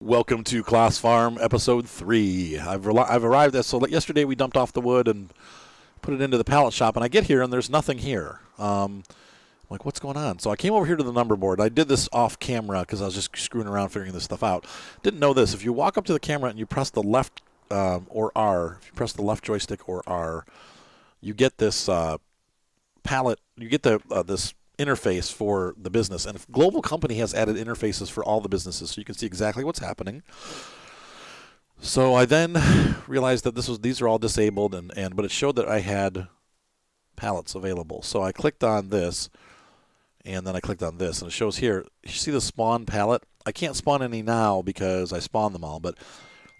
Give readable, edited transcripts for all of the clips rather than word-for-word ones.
Welcome to Claas Farm, episode 3. I've arrived at, so yesterday we dumped off the wood and put it into the pallet shop, and I get here and there's nothing here. I'm like, what's going on? So I came over here to the number board. I did this off camera because I was just screwing around figuring this stuff out. Didn't know this. If you walk up to the camera and you press the left or R, if you press the left joystick or R, you get this pallet, you get this interface for the business, and Global Company has added interfaces for all the businesses, so you can see exactly what's happening. So I then realized that these are all disabled, but it showed that I had pallets available. So I clicked on this, and then I clicked on this, and it shows here. You see the spawn pallet? I can't spawn any now because I spawned them all, but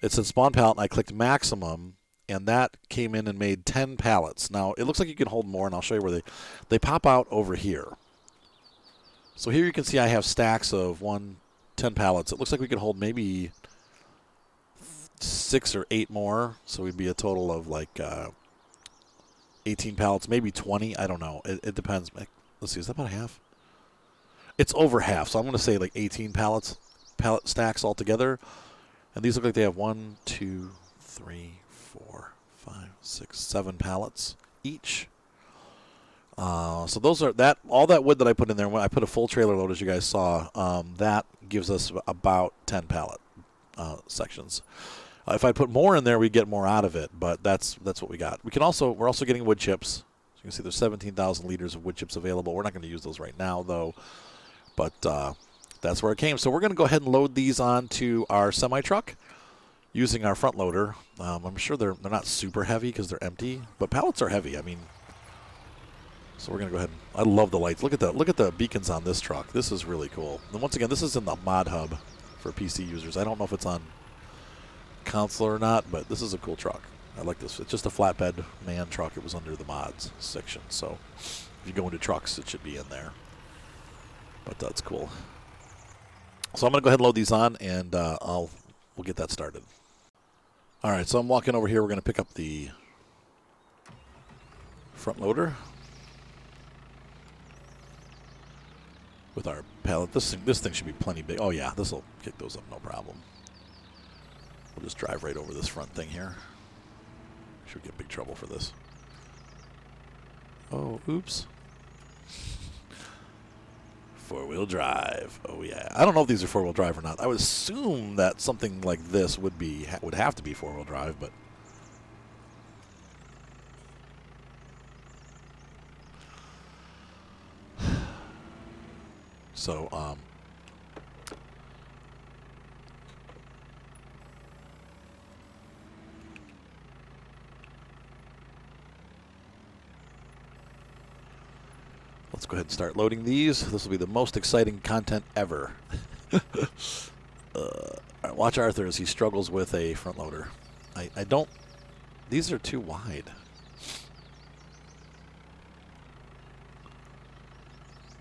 it said spawn pallet, and I clicked maximum, and that came in and made 10 pallets. Now it looks like you can hold more, and I'll show you where they pop out over here. So here you can see I have stacks of 10 pallets. It looks like we could hold maybe 6 or 8 more. So we'd be a total of like 18 pallets, maybe 20. I don't know. It depends. Let's see, is that about half? It's over half. So I'm going to say like 18 pallet stacks altogether. And these look like they have 1, 2, 3, 4, 5, 6, 7 pallets each. So those are all that wood that I put in there. When I put a full trailer load, as you guys saw, that gives us about 10 pallet sections. If I put more in there, we get more out of it. But that's what we got. We're also getting wood chips. So you can see there's 17,000 liters of wood chips available. We're not going to use those right now though. But that's where it came. So we're going to go ahead and load these onto our semi truck using our front loader. I'm sure they're not super heavy because they're empty, but pallets are heavy. I mean. So we're going to go ahead and I love the lights. Look at the beacons on this truck. This is really cool. And once again, this is in the mod hub for PC users. I don't know if it's on console or not, but this is a cool truck. I like this. It's just a flatbed man truck. It was under the mods section. So if you go into trucks, it should be in there. But that's cool. So I'm going to go ahead and load these on, and we'll get that started. All right, so I'm walking over here. We're going to pick up the front loader with our pallet. This thing should be plenty big. Oh yeah, this will kick those up, no problem. We'll just drive right over this front thing here. Should get big trouble for this. Oh, oops. 4-wheel drive. Oh yeah. I don't know if these are 4-wheel drive or not. I would assume that something like this would have to be 4-wheel drive, but so, let's go ahead and start loading these. This will be the most exciting content ever. All right, watch Arthur as he struggles with a front loader. I don't, these are too wide.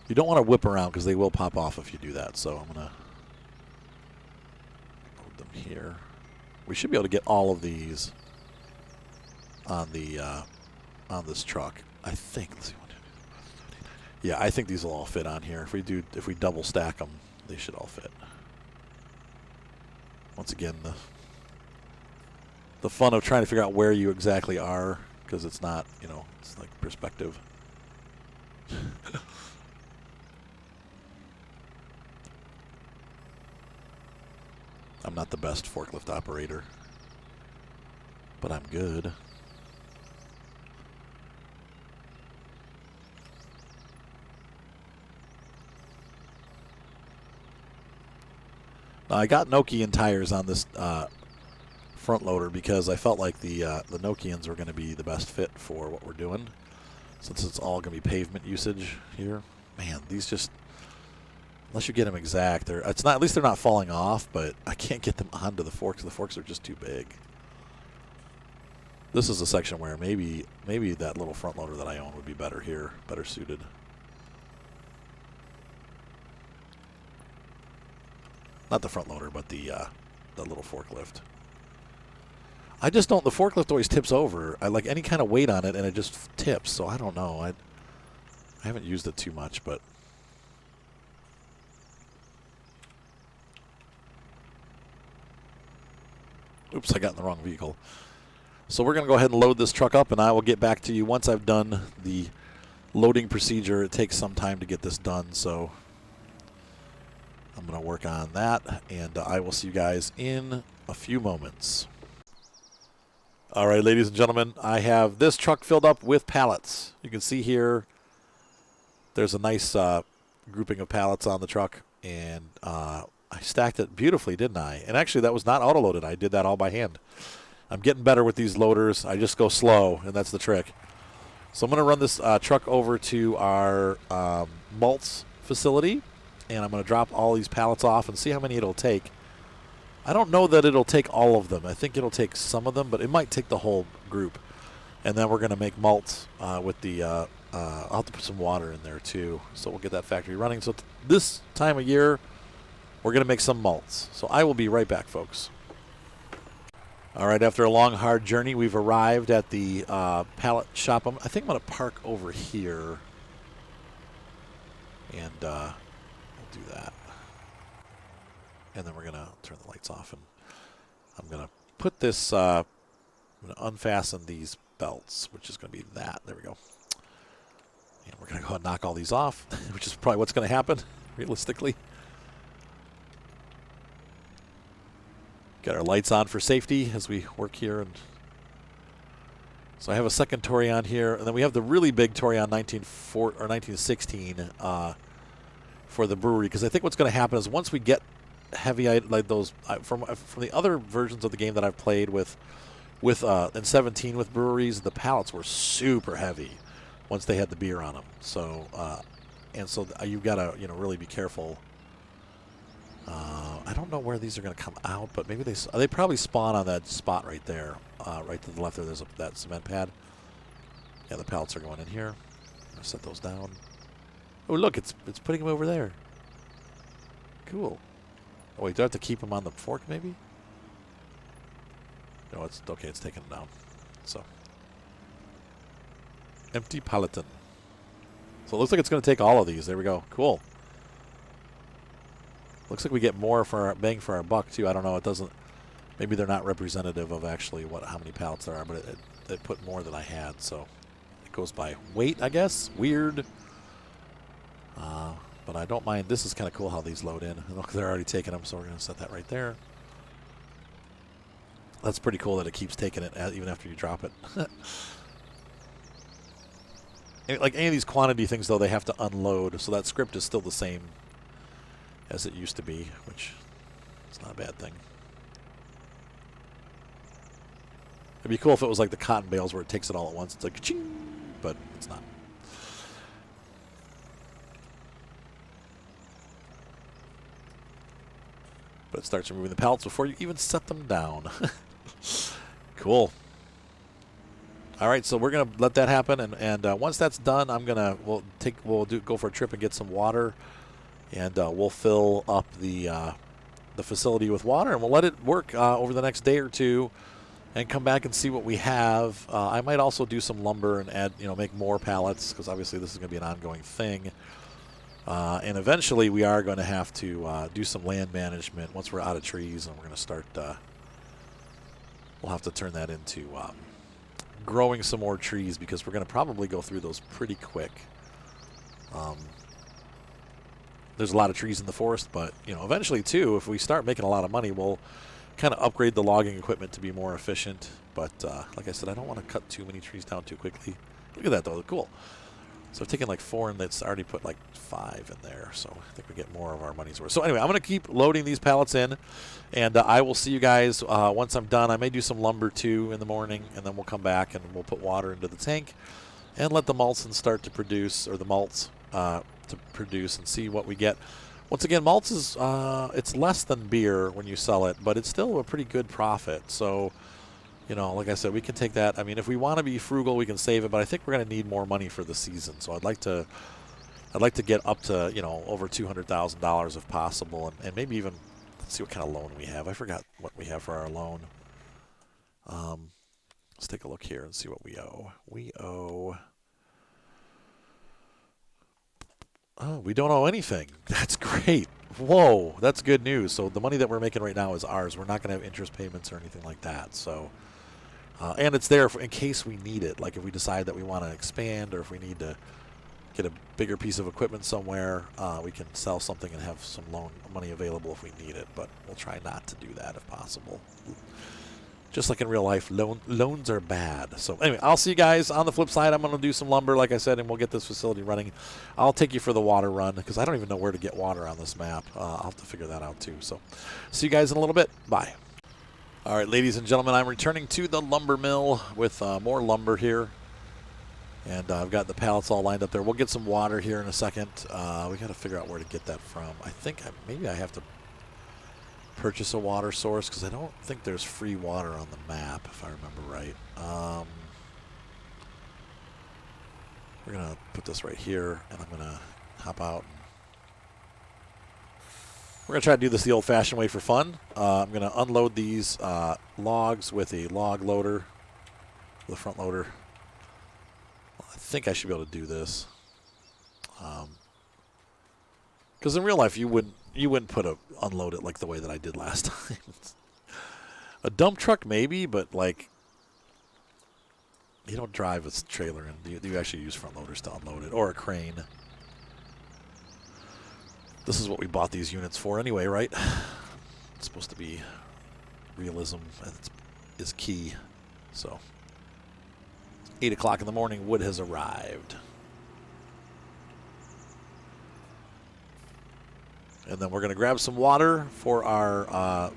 You don't want to whip around because they will pop off if you do that. So I'm going to load them here. We should be able to get all of these on this truck. I think. Let's see what. Yeah, I think these will all fit on here. If we double stack them, they should all fit. Once again, the fun of trying to figure out where you exactly are, because it's not, it's like perspective. I'm not the best forklift operator, but I'm good. Now, I got Nokian tires on this front loader because I felt like the Nokians were going to be the best fit for what we're doing, since it's all going to be pavement usage here. Man, these just, unless you get them exact, at least they're not falling off, but I can't get them onto the forks. The forks are just too big. This is a section where maybe that little front loader that I own would be better here, better suited. Not the front loader, but the little forklift. I just don't. The forklift always tips over. I like any kind of weight on it, and it just tips. So I don't know. I haven't used it too much, but Oops, I got in the wrong vehicle. So we're going to go ahead and load this truck up, and I will get back to you once I've done the loading procedure. It takes some time to get this done, so I'm going to work on that, and I will see you guys in a few moments. All right, ladies and gentlemen, I have this truck filled up with pallets. You can see here there's a nice grouping of pallets on the truck, and I stacked it beautifully, didn't I? And actually, that was not auto-loaded. I did that all by hand. I'm getting better with these loaders. I just go slow, and that's the trick. So I'm going to run this truck over to our Maltz facility, and I'm going to drop all these pallets off and see how many it'll take. I don't know that it'll take all of them. I think it'll take some of them, but it might take the whole group. And then we're going to make malts with the I'll have to put some water in there too, so we'll get that factory running. So this time of year, we're going to make some malts. So I will be right back, folks. All right, after a long, hard journey, we've arrived at the Pallet Shop. I think I'm going to park over here, and we'll do that. And then we're going to turn the lights off, and I'm going to put this, I'm going to unfasten these belts, which is going to be that. There we go. And we're going to go ahead and knock all these off, which is probably what's going to happen, realistically. Got our lights on for safety as we work here. And so I have a second Torion here, and then we have the really big Torion 1916 for the brewery, because I think what's going to happen is once we get heavy, like those from the other versions of the game that I've played with in 17 with breweries, the pallets were super heavy once they had the beer on them. So you've got to really be careful. I don't know where these are going to come out, but maybe they probably spawn on that spot right there, right to the left there. There's that cement pad. Yeah, the pallets are going in here. I'm going to set those down. Oh, look, it's putting them over there. Cool. Oh, wait, do I have to keep them on the fork, maybe? No, it's okay. It's taking them down. So, empty palleton. So it looks like it's going to take all of these. There we go. Cool. Looks like we get more for our bang for our buck too. I don't know. It doesn't. Maybe they're not representative of actually how many pallets there are, but it put more than I had. So it goes by weight, I guess. Weird. But I don't mind. This is kind of cool how these load in. Look, they're already taking them, so we're going to set that right there. That's pretty cool that it keeps taking it even after you drop it. Like any of these quantity things, though, they have to unload. So that script is still the same as it used to be, which is not a bad thing. It'd be cool if it was like the cotton bales where it takes it all at once. It's like ka-ching, but it's not. But it starts removing the pallets before you even set them down. Cool. All right, so we're gonna let that happen, and once that's done, we'll go for a trip and get some water, and we'll fill up the facility with water, and we'll let it work over the next day or two, and come back and see what we have. I might also do some lumber and add, make more pallets, because obviously this is going to be an ongoing thing. And eventually we are going to have to do some land management once we're out of trees, and we're going to start. We'll have to turn that into growing some more trees, because we're going to probably go through those pretty quick. There's a lot of trees in the forest, but eventually too, if we start making a lot of money, we'll kind of upgrade the logging equipment to be more efficient. But like I said, I don't want to cut too many trees down too quickly. Look at that though, cool. So I've taken like 4, and it's already put like 5 in there. So I think we get more of our money's worth. So anyway, I'm going to keep loading these pallets in, and I will see you guys once I'm done. I may do some lumber too in the morning, and then we'll come back and we'll put water into the tank and let the malts start to produce, or the malts to produce, and see what we get. Once again, malts is it's less than beer when you sell it, but it's still a pretty good profit. So like I said, we can take that. I mean, if we want to be frugal, we can save it, but I think we're going to need more money for the season. So I'd like to get up to, over $200,000 if possible, and maybe even, let's see what kind of loan we have. I forgot what we have for our loan. Let's take a look here and see what we owe. We owe Oh, we don't owe anything. That's great. Whoa, that's good news. So the money that we're making right now is ours. We're not going to have interest payments or anything like that. So, and it's there in case we need it. Like if we decide that we want to expand or if we need to get a bigger piece of equipment somewhere, we can sell something and have some loan money available if we need it. But we'll try not to do that if possible. Just like in real life, loans are bad. So anyway, I'll see you guys on the flip side. I'm going to do some lumber, like I said, and we'll get this facility running. I'll take you for the water run because I don't even know where to get water on this map. I'll have to figure that out too. So see you guys in a little bit. Bye. All right, ladies and gentlemen, I'm returning to the lumber mill with more lumber here. And I've got the pallets all lined up there. We'll get some water here in a second. We got to figure out where to get that from. I think maybe I have to purchase a water source because I don't think there's free water on the map if I remember right. We're gonna put this right here and I'm gonna hop out. We're gonna try to do this the old-fashioned way for fun. I'm gonna unload these logs with a log loader, the front loader. I think I should be able to do this because in real life you wouldn't unload it like the way that I did last time. A dump truck maybe, but like you don't drive a trailer and you actually use front loaders to unload it, or a crane. This is what we bought these units for anyway, right? It's supposed to be realism is key. So 8 o'clock in the morning, wood has arrived. And then we're going to grab some water for our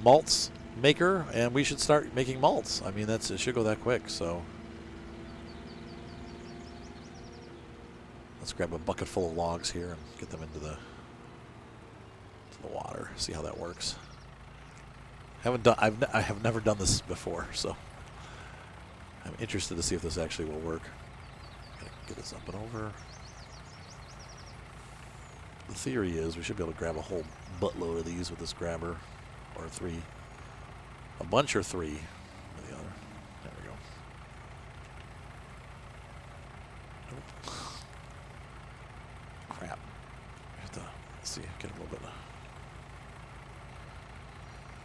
malts maker, and we should start making malts. I mean, it should go that quick, so. Let's grab a bucket full of logs here and get them into the water, see how that works. I have never done this before, so I'm interested to see if this actually will work. Gotta get this up and over. The theory is we should be able to grab a whole buttload of these with this grabber, or 3. A bunch or 3 with the other. There we go. Nope. Crap. I have to, let's see, get a little bit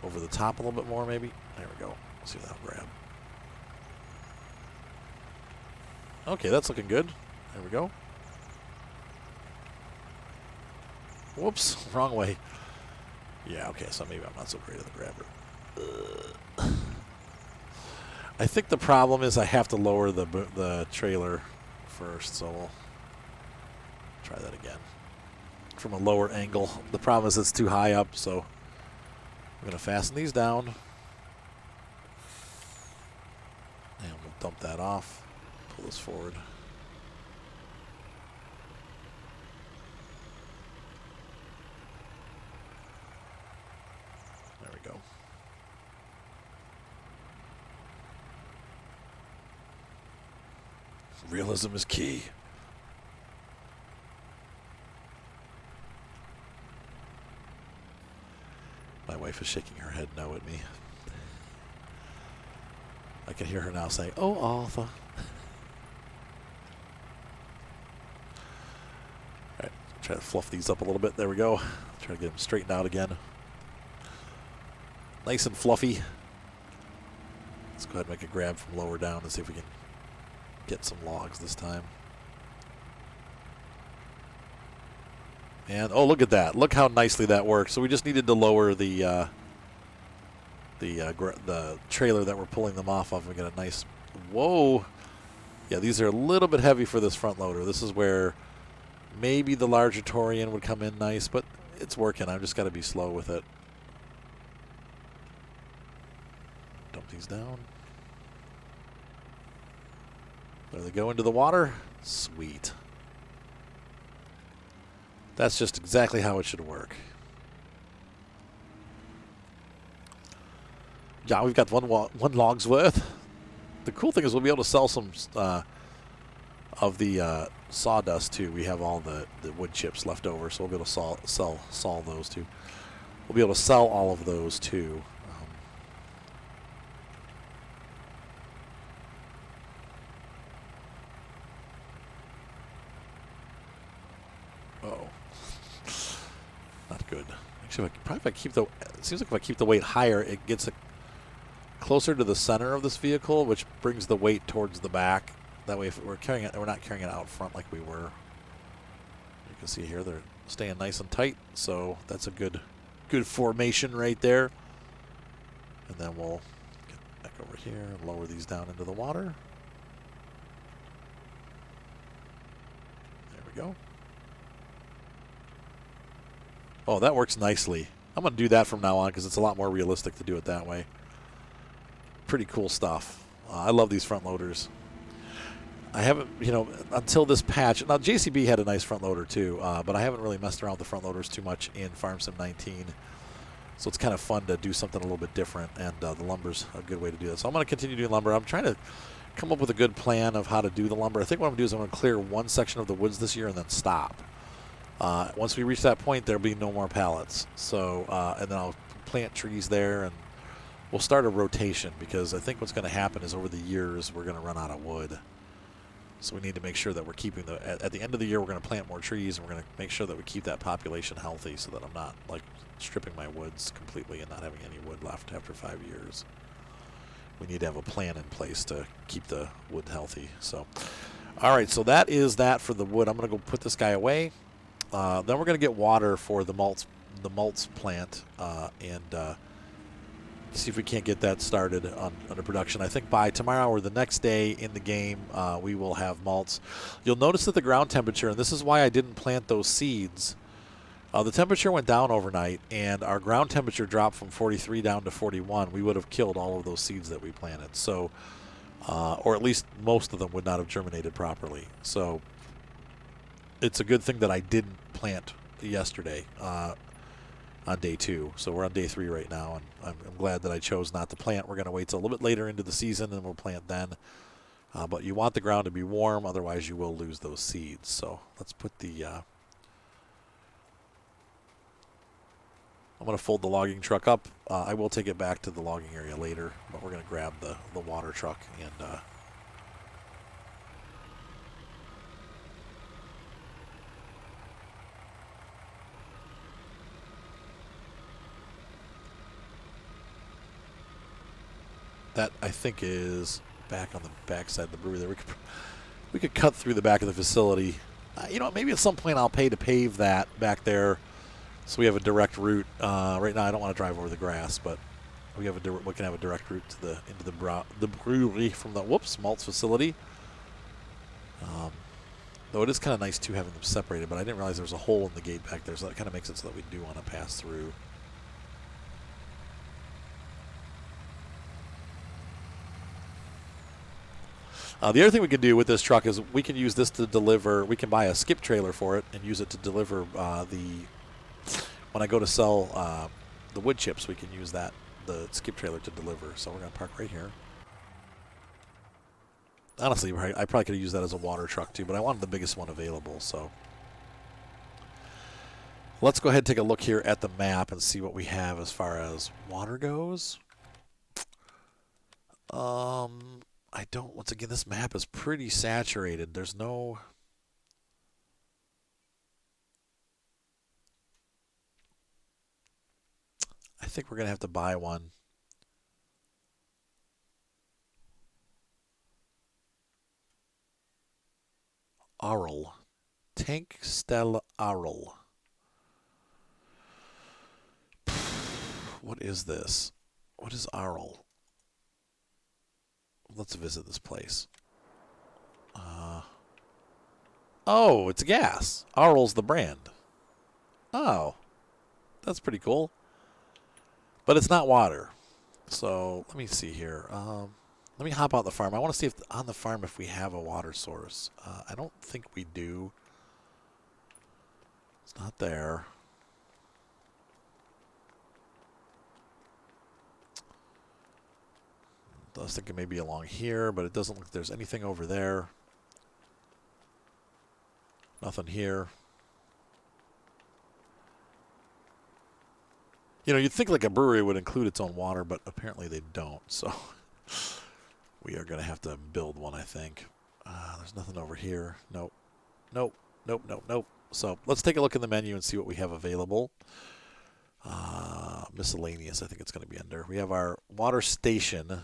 over the top a little bit more maybe. There we go. Let's see if that'll grab. Okay, that's looking good. There we go. Whoops, wrong way. Yeah, okay, so maybe I'm not so great at the grabber. I think the problem is I have to lower the trailer first, so we'll try that again. From a lower angle. The problem is it's too high up, so I'm going to fasten these down. And we'll dump that off. Pull this forward. Go. Realism is key. My wife is shaking her head no at me. I can hear her now saying, "Oh, Arthur." All right, try to fluff these up a little bit. There we go. Try to get them straightened out again. Nice and fluffy. Let's go ahead and make a grab from lower down and see if we can get some logs this time. And oh, look at that! Look how nicely that works. So we just needed to lower the trailer that we're pulling them off of. We get a nice. Whoa! Yeah, these are a little bit heavy for this front loader. This is where maybe the larger Torian would come in nice, but it's working. I've just got to be slow with it. Dump these down. There they go into the water. Sweet. That's just exactly how it should work. Yeah, we've got one log's worth. The cool thing is we'll be able to sell some of the sawdust too. We have all the wood chips left over, so we'll be able to sell those too. We'll be able to sell all of those too. if I keep the it seems like if I keep the weight higher, it gets closer to the center of this vehicle, which brings the weight towards the back. That way, if we're carrying it, we're not carrying it out front like we were. You can see here they're staying nice and tight, so that's a good formation right there. And then we'll get back over here and lower these down into the water. There we go. Oh, that works nicely. I'm going to do that from now on because it's a lot more realistic to do it that way. Pretty cool stuff. I love these front loaders. I haven't, until this patch. Now, JCB had a nice front loader too, but I haven't really messed around with the front loaders too much in Farm Sim 19. So it's kind of fun to do something a little bit different, and the lumber's a good way to do that. So I'm going to continue doing lumber. I'm trying to come up with a good plan of how to do the lumber. I think what I'm going to do is I'm going to clear one section of the woods this year and then stop. Once we reach that point, there'll be no more pallets. So, and then I'll plant trees there, and we'll start a rotation, because I think what's going to happen is over the years we're going to run out of wood. So we need to make sure that we're keeping at the end of the year we're going to plant more trees, and we're going to make sure that we keep that population healthy, so that I'm not like stripping my woods completely and not having any wood left after 5 years. We need to have a plan in place to keep the wood healthy. So, all right, so that is that for the wood. I'm going to go put this guy away. Then we're going to get water for the Maltz plant, and see if we can't get that started under production. I think by tomorrow or the next day in the game, we will have malts. You'll notice that the ground temperature, and this is why I didn't plant those seeds, the temperature went down overnight, and our ground temperature dropped from 43 down to 41. We would have killed all of those seeds that we planted. So, or at least most of them would not have germinated properly. So it's a good thing that I didn't plant yesterday on day 2. So we're on day 3 right now, and I'm glad that I chose not to plant. We're going to wait till a little bit later into the season, and we'll plant then. But you want the ground to be warm, otherwise you will lose those seeds. So let's put the... I'm going to fold the logging truck up. I will take it back to the logging area later, but we're going to grab the water truck and... that, I think, is back on the back side of the brewery there. We could cut through the back of the facility. Maybe at some point I'll pay to pave that back there so we have a direct route. Right now I don't want to drive over the grass, but we can have a direct route to into the brewery from the Maltz Facility. Though it is kind of nice too having them separated, but I didn't realize there was a hole in the gate back there, so that kind of makes it so that we do want to pass through. The other thing we can do with this truck is we can use this to deliver. We can buy a skip trailer for it and use it to deliver when I go to sell the wood chips, we can use the skip trailer to deliver. So we're going to park right here. Honestly, I probably could have used that as a water truck too, but I wanted the biggest one available. So let's go ahead and take a look here at the map and see what we have as far as water goes. Once again, this map is pretty saturated. There's no... I think we're going to have to buy one. Arl. Tank Stel Arl. What is this? What is Arl? Let's visit this place. Oh, it's gas. Arl's the brand. Oh, that's pretty cool. But it's not water. So let me see here. Let me hop out the farm. I want to see if on the farm if we have a water source. I don't think we do. It's not there. I was thinking maybe along here, but it doesn't look like there's anything over there. Nothing here. You'd think like a brewery would include its own water, but apparently they don't. So we are going to have to build one, I think. There's nothing over here. Nope. Nope. Nope. Nope. Nope. So let's take a look in the menu and see what we have available. Miscellaneous, I think it's going to be under. We have our water station.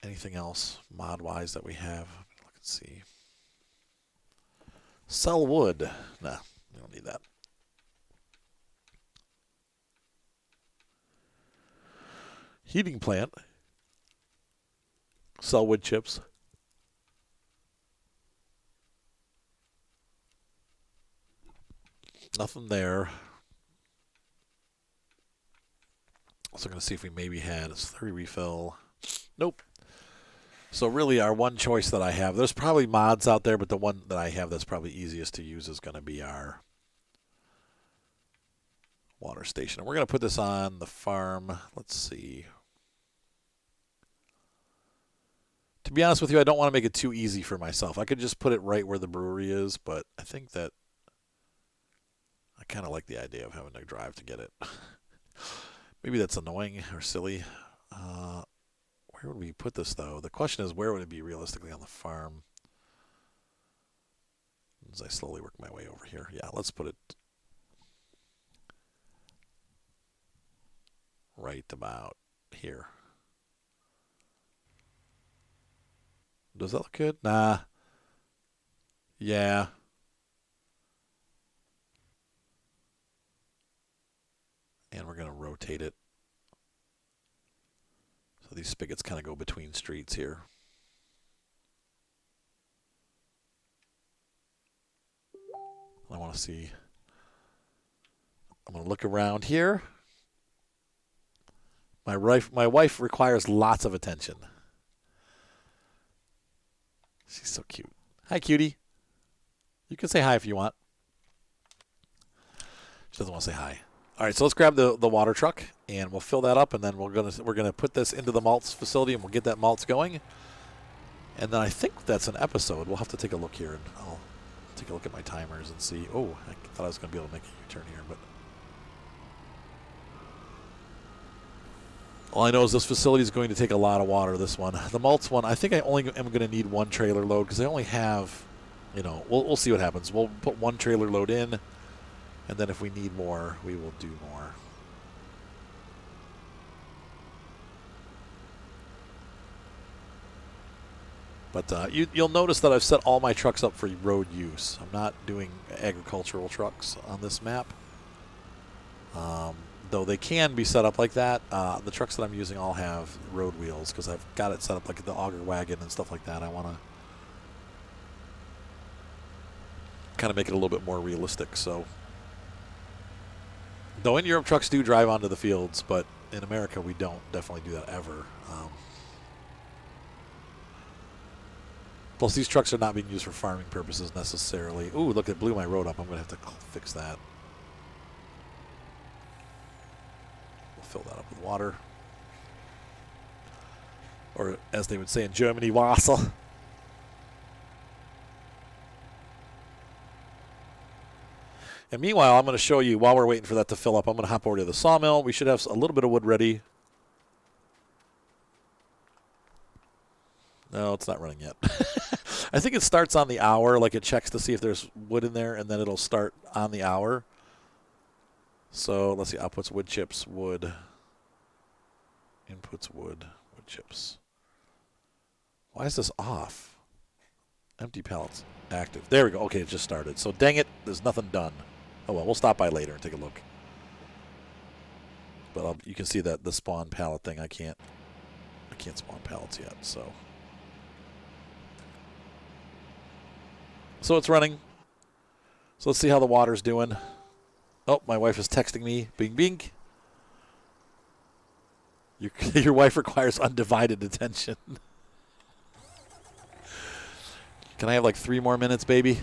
Anything else mod-wise that we have? Let's see. Sell wood. Nah, we don't need that. Heating plant. Sell wood chips. Nothing there. Also going to see if we maybe had a slurry refill. Nope. So really our one choice that I have, there's probably mods out there, but the one that I have that's probably easiest to use is going to be our water station. And we're going to put this on the farm. Let's see. To be honest with you, I don't want to make it too easy for myself. I could just put it right where the brewery is, but I think that I kind of like the idea of having to drive to get it. Maybe that's annoying or silly. Where would we put this, though? The question is, where would it be realistically on the farm? As I slowly work my way over here. Yeah, let's put it right about here. Does that look good? Nah. Yeah. And we're going to rotate it. So these spigots kind of go between streets here. I want to see. I'm going to look around here. My wife requires lots of attention. She's so cute. Hi, cutie. You can say hi if you want. She doesn't want to say hi. All right, so let's grab the water truck and we'll fill that up, and then we're gonna put this into the Maltz facility and we'll get that malts going. And then I think that's an episode. We'll have to take a look here, and I'll take a look at my timers and see. Oh, I thought I was gonna be able to make a U-turn here, but all I know is this facility is going to take a lot of water. This one, the Maltz one, I think I only am going to need one trailer load because I only have, we'll see what happens. We'll put one trailer load in. And then if we need more, we will do more. But you'll notice that I've set all my trucks up for road use. I'm not doing agricultural trucks on this map. Though they can be set up like that. The trucks that I'm using all have road wheels because I've got it set up like the auger wagon and stuff like that. I want to kind of make it a little bit more realistic. So. Though in Europe, trucks do drive onto the fields, but in America, we don't definitely do that ever. Plus, these trucks are not being used for farming purposes necessarily. Ooh, look, it blew my road up. I'm going to have to fix that. We'll fill that up with water. Or, as they would say in Germany, Wasser. And meanwhile, I'm going to show you, while we're waiting for that to fill up, I'm going to hop over to the sawmill. We should have a little bit of wood ready. No, it's not running yet. I think it starts on the hour, like it checks to see if there's wood in there, and then it'll start on the hour. So let's see, outputs, wood chips, wood. Inputs, wood, wood chips. Why is this off? Empty pallets, active. There we go. Okay, it just started. So dang it, there's nothing done. Oh well, we'll stop by later and take a look. But you can see that the spawn pallet thing. I can't spawn pallets yet. So it's running. So let's see how the water's doing. Oh, my wife is texting me. Bing, bing. Your wife requires undivided attention. Can I have like 3 more minutes, baby?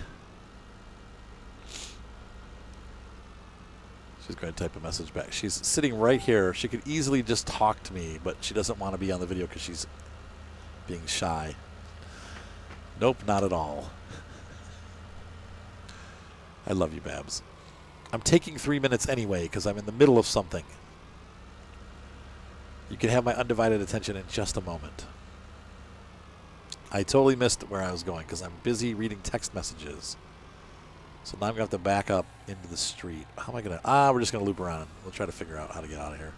She's going to type a message back. She's sitting right here. She could easily just talk to me, but she doesn't want to be on the video because she's being shy. Nope, not at all. I love you, Babs. I'm taking 3 minutes anyway because I'm in the middle of something. You can have my undivided attention in just a moment. I totally missed where I was going because I'm busy reading text messages. So now I'm going to have to back up into the street. How am I going to... we're just going to loop around. We'll try to figure out how to get out of here.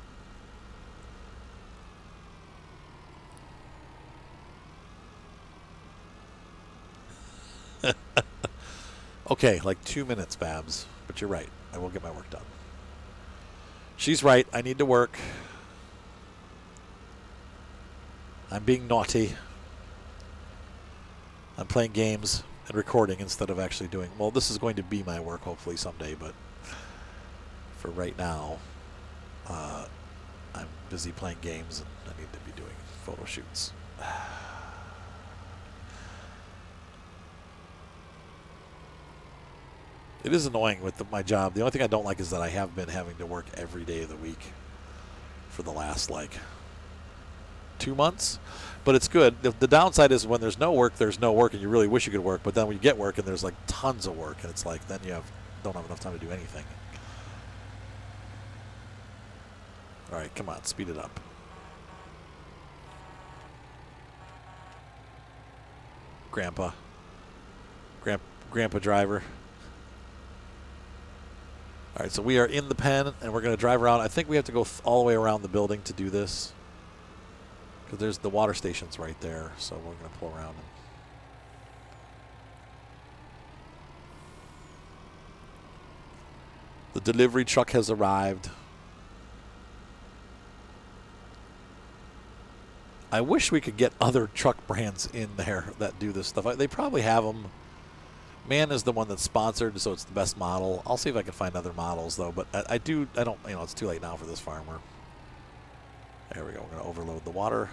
Okay, like 2 minutes, Babs. But you're right. I will get my work done. She's right. I need to work. I'm being naughty. I'm playing games and recording instead of actually doing... Well, this is going to be my work hopefully someday, but for right now, I'm busy playing games and I need to be doing photo shoots. It is annoying with my job. The only thing I don't like is that I have been having to work every day of the week for the last, 2 months. But it's good. The downside is when there's no work, and you really wish you could work. But then when you get work and there's, tons of work, and it's then you don't have enough time to do anything. All right, come on, speed it up. Grandpa driver. All right, so we are in the pen, and we're going to drive around. I think we have to go all the way around the building to do this, because there's the water station's right there. So we're going to pull around. The delivery truck has arrived. I wish we could get other truck brands in there that do this stuff. They probably have them. Man is the one that's sponsored, so it's the best model. I'll see if I can find other models, though. But I don't, it's too late now for this farmer. There we go. We're going to overload the water.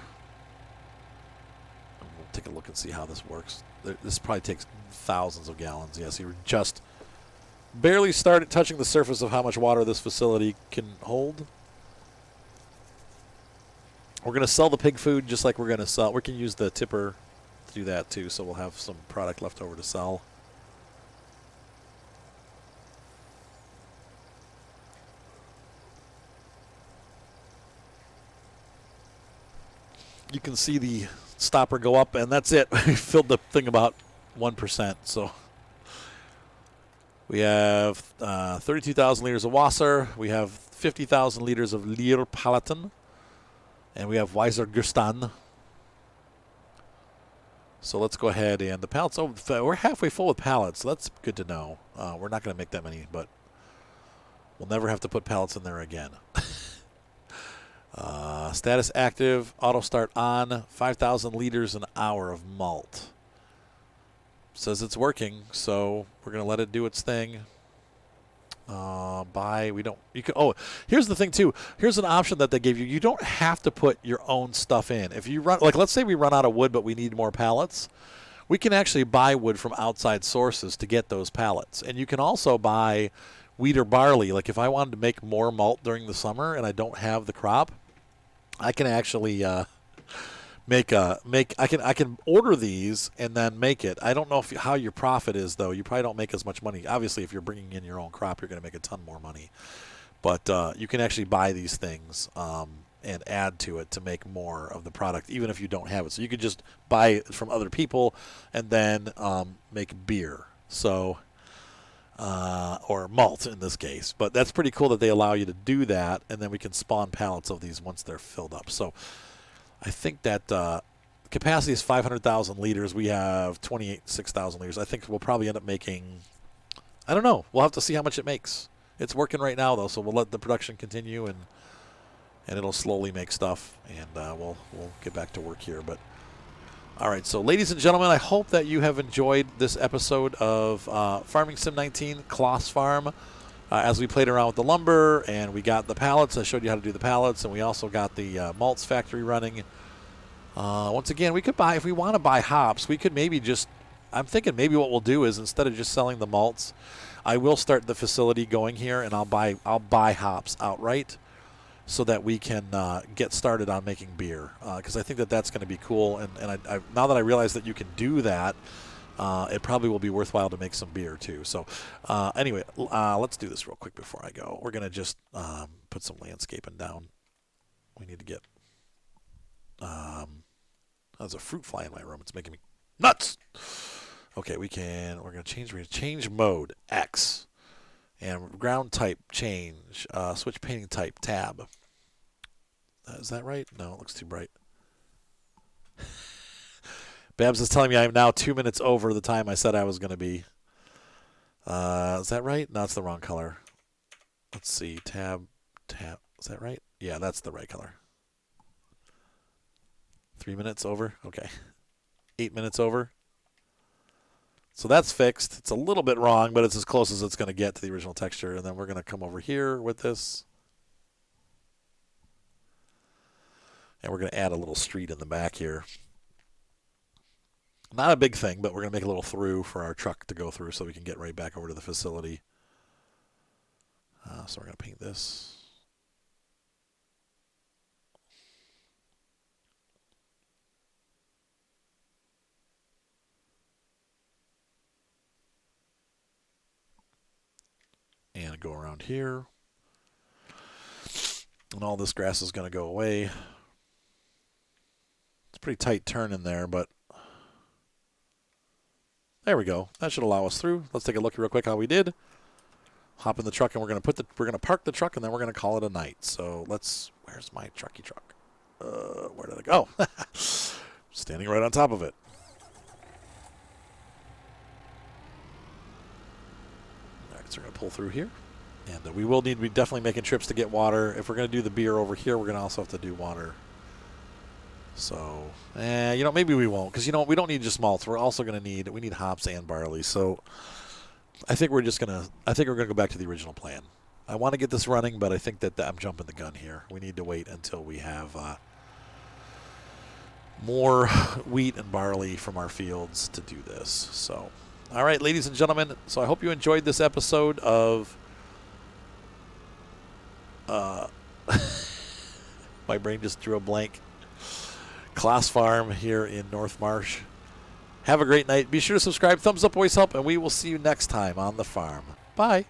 And we'll take a look and see how this works. This probably takes thousands of gallons. Yes, you just barely started touching the surface of how much water this facility can hold. We're going to sell the pig food just like we're going to sell. We can use the tipper to do that, too, so we'll have some product left over to sell. You can see the stopper go up, and that's it. We filled the thing about 1%. So we have 32,000 liters of Wasser. We have 50,000 liters of Leer Paletten. And we have Weiser Gustan. So let's go ahead and the pallets. Oh, we're halfway full with pallets, so that's good to know. We're not going to make that many, but we'll never have to put pallets in there again. Status active, auto start on, 5,000 liters an hour of malt. Says it's working, so we're going to let it do its thing. Here's the thing too. Here's an option that they gave you. You don't have to put your own stuff in. If you run, let's say we run out of wood, but we need more pallets, we can actually buy wood from outside sources to get those pallets. And you can also buy wheat or barley. Like if I wanted to make more malt during the summer and I don't have the crop, I can actually I can order these and then make it. I don't know how your profit is though. You probably don't make as much money. Obviously, if you're bringing in your own crop, you're going to make a ton more money. But you can actually buy these things and add to it to make more of the product, even if you don't have it. So you could just buy it from other people and then make beer. So or malt in this case. But that's pretty cool that they allow you to do that, and then we can spawn pallets of these once they're filled up. So I think that capacity is 500,000 liters. We have 26,000 liters. I think we'll probably end up making, I don't know. We'll have to see how much it makes. It's working right now, though, so we'll let the production continue, and it'll slowly make stuff, and we'll get back to work here. But all right, so ladies and gentlemen, I hope that you have enjoyed this episode of Farming Sim 19 Claas Farm. As we played around with the lumber and we got the pallets, I showed you how to do the pallets, and we also got the Maltz factory running. Once again, we could buy, if we want to buy hops, we could maybe just, I'm thinking maybe what we'll do is instead of just selling the malts, I will start the facility going here, and I'll buy hops outright so that we can get started on making beer, because I think that that's going to be cool. And I now that I realize that you can do that, it probably will be worthwhile to make some beer too. So anyway, let's do this real quick before I go. We're going to just put some landscaping down. We need to get there's a fruit fly in my room. It's making me nuts. Okay, we're going to change mode, X. And ground type, change. Switch painting type, tab. Is that right? No, it looks too bright. Babs is telling me I am now 2 minutes over the time I said I was going to be. Is that right? No, it's the wrong color. Let's see. Tab. Is that right? Yeah, that's the right color. 3 minutes over? Okay. 8 minutes over. So that's fixed. It's a little bit wrong, but it's as close as it's going to get to the original texture. And then we're going to come over here with this. And we're going to add a little street in the back here. Not a big thing, but we're going to make a little through for our truck to go through so we can get right back over to the facility. So we're going to paint this. And go around here. And all this grass is going to go away. It's a pretty tight turn in there, but there we go. That should allow us through. Let's take a look real quick how we did. Hop in the truck, and we're going to park the truck, and then we're going to call it a night. So where's my trucky truck? Where did it go? Standing right on top of it. All right, so we're going to pull through here. And we will need to be definitely making trips to get water. If we're going to do the beer over here, we're going to also have to do water. So, maybe we won't. Because, we don't need just malts. We're also going to we need hops and barley. So, I think we're going to go back to the original plan. I want to get this running, but I think that I'm jumping the gun here. We need to wait until we have more wheat and barley from our fields to do this. So, all right, ladies and gentlemen. So, I hope you enjoyed this episode of... my brain just drew a blank. Claas Farm here in North Marsh. Have a great night. Be sure to subscribe. Thumbs up always help, and we will see you next time on the farm. Bye.